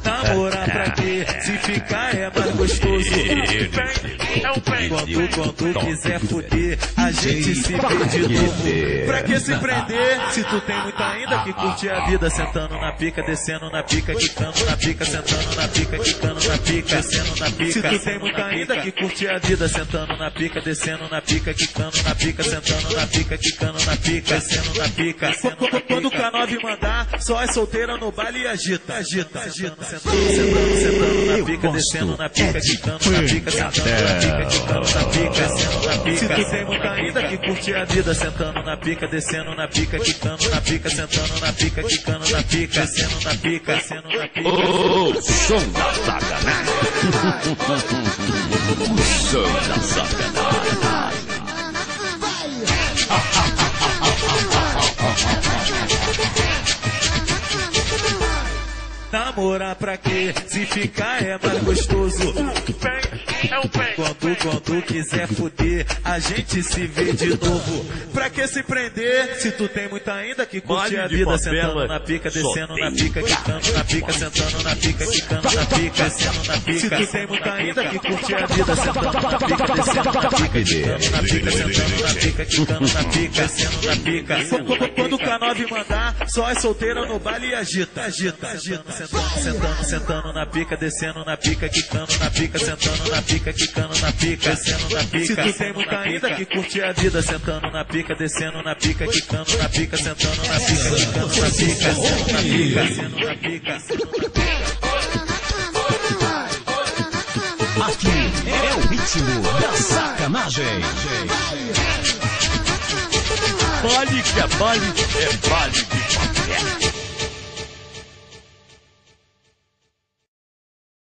Namorar pra quê? Se ficar é mais gostoso. Quando quiser fuder, a gente se vê de novo. Pra que se prender? Se tu tem muita ainda que curte a vida, sentando na pica, descendo na pica, quicando na pica, sentando na pica, quicando na pica, descendo na pica. Se tu tem muita ainda que curte a vida, sentando na pica, descendo na pica, quicando na pica, sentando na pica, quicando na pica, descendo na pica. Quando o K9 mandar, só é solteira no baile e agita, agita, agita. Sentando na pica, descendo na pica, quicando na pica, sentando na pica, quicando na pica, descendo na pica. Se tu tem muita ainda que curte a vida, sentando na pica, descendo na pica, quicando na pica, sentando na pica, quicando na pica, descendo na pica, descendo na pica. O som da sacanagem. O som da sacanagem. Namorar pra quê? Se ficar é mais gostoso. Quando quiser fuder, a gente se vê de novo. Pra que se prender? Se tu tem muita ainda que curte a vida, sentando na pica, descendo na pica, quicando na pica, sentando na pica, quicando na pica, descendo na pica. Se tu tem muita ainda que curte a vida, sentando na pica, descendo na pica, quicando na pica, sentando na pica, quicando na pica, descendo na pica. Quando o K9 mandar, só é solteira no baile e agita, agita, agita. Sentando na pica, descendo na pica, quicando na pica, sentando na pica, quicando na pica, descendo na pica. Se tu tem muita ainda que curte a vida, sentando na pica, descendo na pica, quicando na pica, sentando na pica, quicando na pica, descendo na pica, descendo na pica, descendo na pica. Aqui é o ritmo da sacanagem. Baile que é baile, é baile.